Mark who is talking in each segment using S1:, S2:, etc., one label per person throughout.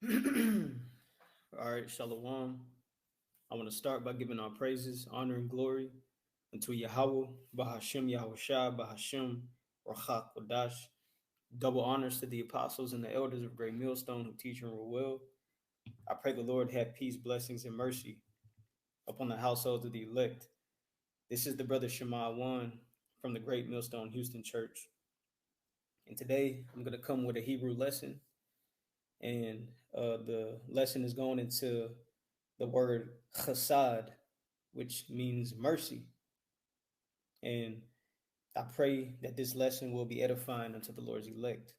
S1: All right, Shalom. I want to start by giving our praises, honor, and glory unto Yahweh, Bahashim Yahushua, Bahashim Rachak Kodash. Double honors to the apostles and the elders of Great Millstone who teach and rule well. I pray the Lord have peace, blessings, and mercy upon the households of the elect. This is the brother Shema One from the Great Millstone Houston Church. And today I'm going to come with a Hebrew lesson. And the lesson is going into the word chesed, which means mercy. And I pray that this lesson will be edifying unto the Lord's elect.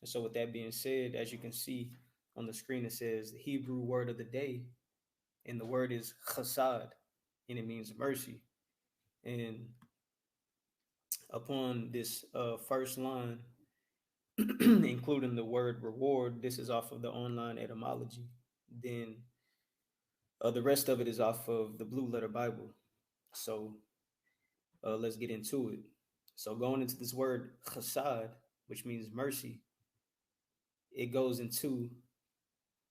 S1: And so, with that being said, as you can see on the screen, it says the Hebrew word of the day, and the word is chesed, and it means mercy. And upon this first line, including the word reward, this is off of the online etymology. Then the rest of it is off of the Blue Letter Bible. So let's get into it. So going into this word chesed, which means mercy, it goes into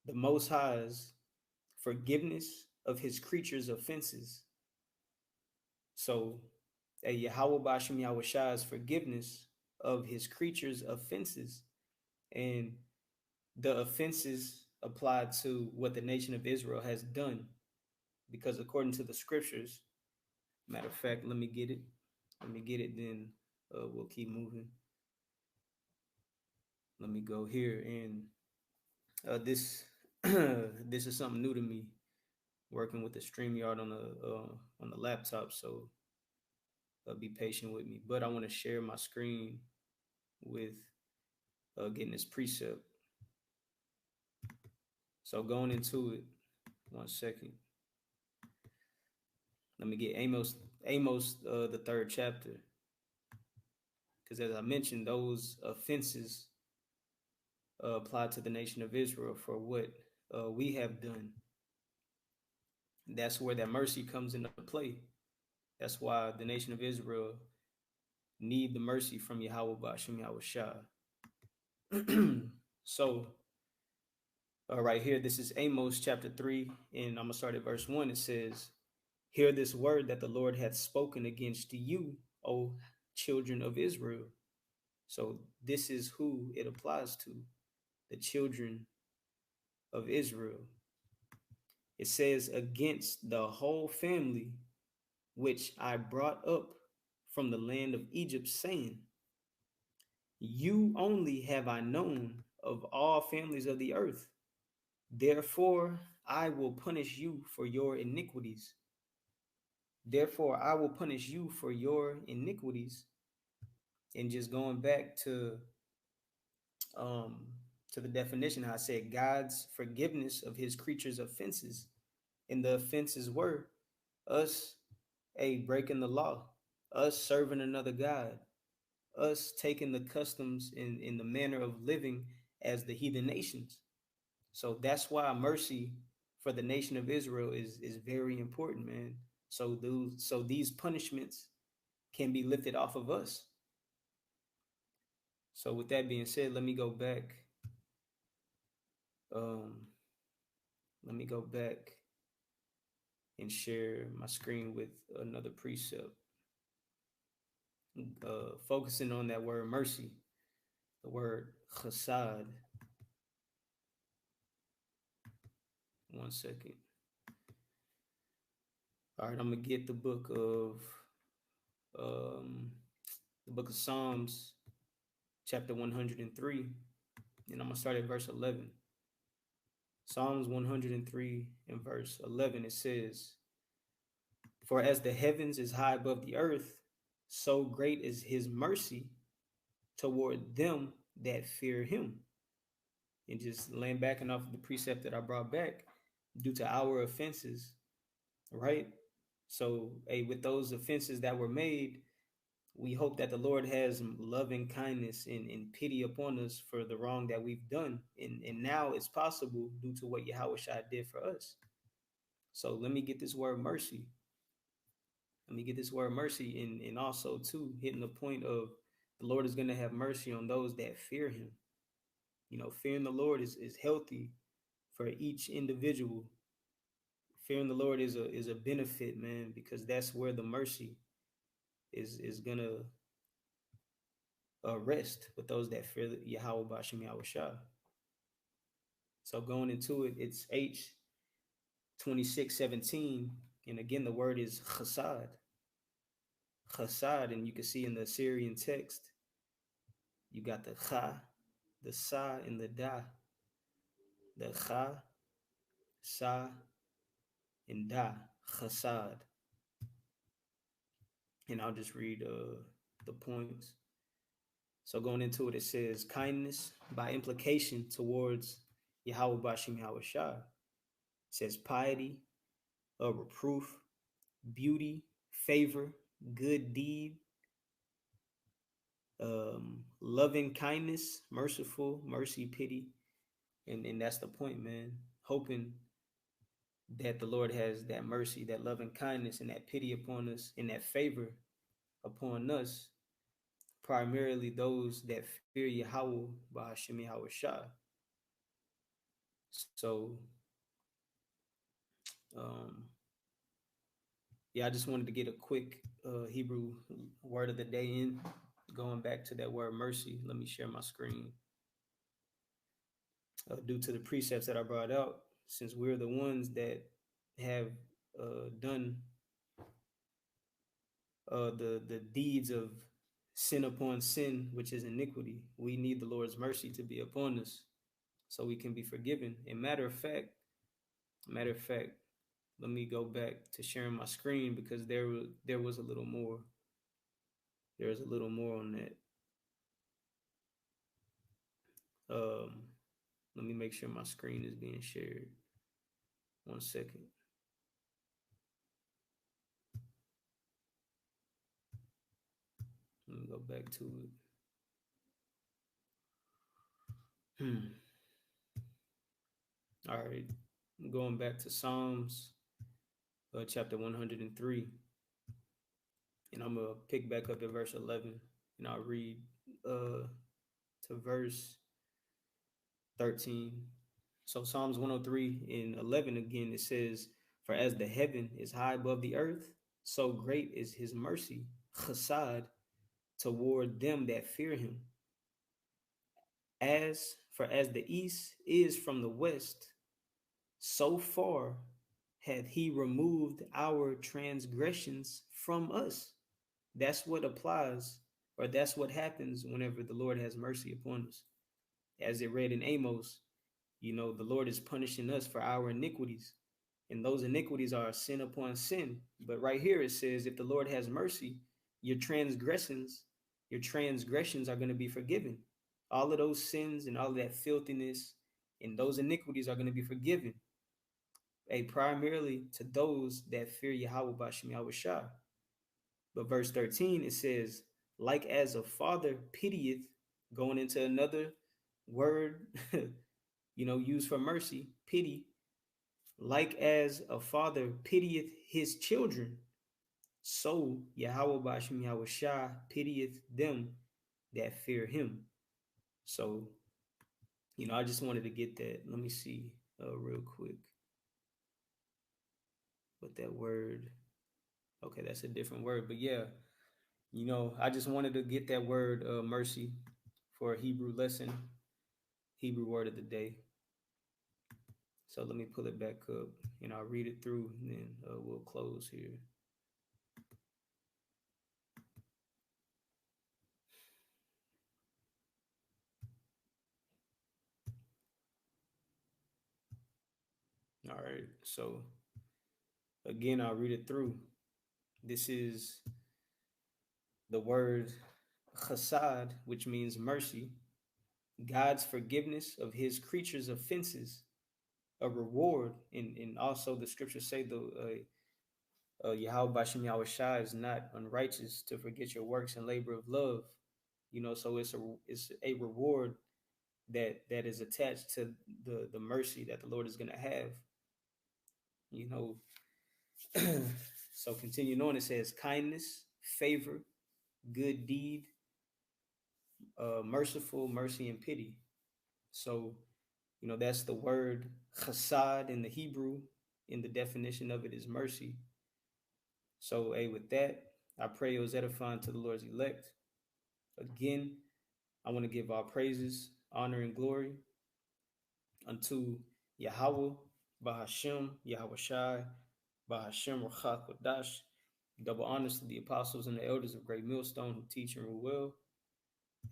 S1: the Most High's forgiveness of his creatures' offenses. So a Yahweh Bashim Yahweh's forgiveness of his creatures' offenses, and the offenses applied to what the nation of Israel has done. Because according to the scriptures, matter of fact, let me get it. Let me get it, then we'll keep moving. Let me go here, and this this is something new to me, working with the StreamYard on the laptop. So be patient with me. But I want to share my screen with getting this precept. So going into it, 1 second. Let me get Amos the third chapter, because as I mentioned, those offenses apply to the nation of Israel for what we have done. That's where that mercy comes into play. That's why the nation of Israel need the mercy from Yahweh Bashim Yahushua. So, right here, this is Amos chapter 3, and I'm going to start at verse 1. It says, "Hear this word that the Lord hath spoken against you, O children of Israel." So, this is who it applies to, the children of Israel. It says, "Against the whole family which I brought up from the land of Egypt, saying, you only have I known of all families of the earth. Therefore, I will punish you for your iniquities. Therefore, I will punish you for your iniquities." And just going back um, to the definition, how I said God's forgiveness of his creatures' offenses. And the offenses were us, breaking the law, us serving another God, us taking the customs in the manner of living as the heathen nations. So that's why mercy for the nation of Israel is very important, man. So these punishments can be lifted off of us. So with that being said, let me go back. Um, Let me go back and share my screen with another precept. Focusing on that word mercy, the word chesed. 1 second. All right, I'm gonna get the book of Psalms, chapter 103, and I'm gonna start at verse 11. Psalms 103 and verse 11, it says, "For as the heavens is high above the earth, so great is his mercy toward them that fear him." And just laying back and off of the precept that I brought back, due to our offenses, right? So, with those offenses that were made, we hope that the Lord has loving kindness and pity upon us for the wrong that we've done. And now it's possible due to what Yahweh Shai did for us. So let me get this word mercy. Let me get this word mercy, and also too hitting the point of the Lord is going to have mercy on those that fear him. Fearing the Lord is healthy for each individual. Fearing the Lord is a benefit, man, because that's where the mercy is gonna rest with those that fear Yahweh Bashim Yahushua. So going into it, it's H26:17, and again the word is chasad, chasad, and you can see in the Syrian text, you got the cha, the sa, and the da, the cha, sa, and da, chasad. And I'll just read the points. So going into it, it says kindness by implication towards Yahweh Bashim Yahushua. It says piety, a reproof, beauty, favor, good deed, loving kindness, merciful, mercy, pity. And that's the point, man. Hoping that the Lord has that mercy, that loving kindness, and that pity upon us, and that favor upon us, primarily those that fear Yahweh Bahashim Yahushua. So, yeah, I just wanted to get a quick Hebrew word of the day in. Going back to that word mercy, let me share my screen. Due to the precepts that I brought out, since we're the ones that have done the deeds of sin upon sin, which is iniquity, we need the Lord's mercy to be upon us so we can be forgiven. And matter of fact, let me go back to sharing my screen because there was a little more. There's a little more on that. Let me make sure my screen is being shared. 1 second. Let me go back to it. All right. I'm going back to Psalms chapter 103. And I'm going to pick back up at verse 11. And I'll read to verse 13. So Psalms 103 and 11 again, it says, for as the heaven is high above the earth, so great is his mercy, chasad, toward them that fear him. As the east is from the west, so far hath he removed our transgressions from us. That's what applies, or that's what happens whenever the Lord has mercy upon us. As it read in Amos, the Lord is punishing us for our iniquities. And those iniquities are sin upon sin. But right here it says, if the Lord has mercy, your transgressions are going to be forgiven. All of those sins and all of that filthiness and those iniquities are going to be forgiven. Primarily to those that fear Yahweh Bashim Yahushua. But verse 13, it says, like as a father pitieth, going into another word, used for mercy, pity. Like as a father pitieth his children, so Yahweh Bashim Yahushua pitieth them that fear him. So, I just wanted to get that. Let me see real quick what that word. Okay, that's a different word. But yeah, I just wanted to get that word mercy for a Hebrew lesson, Hebrew word of the day. So let me pull it back up and I'll read it through and then we'll close here. All right, so again, I'll read it through. This is the word chasad, which means mercy, God's forgiveness of his creatures' offenses, a reward. And also the scriptures say Yahweh Bashim Yahushua is not unrighteous to forget your works and labor of love. So it's a reward that is attached to the mercy that the Lord is going to have. So continuing on, it says kindness, favor, good deed, merciful, mercy, and pity. So, that's the word chesed in the Hebrew. In the definition of it is mercy. So, hey, with that, I pray it was edifying to the Lord's elect. Again, I want to give our praises, honor, and glory unto Yahweh, Bahashem, Yahweh Shai, Bahashem, Rachak Kodash. Double honors to the apostles and the elders of Great Millstone who teach and rule well.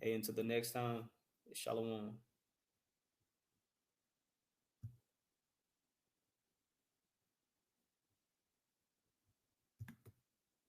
S1: Hey, until the next time, Shalom.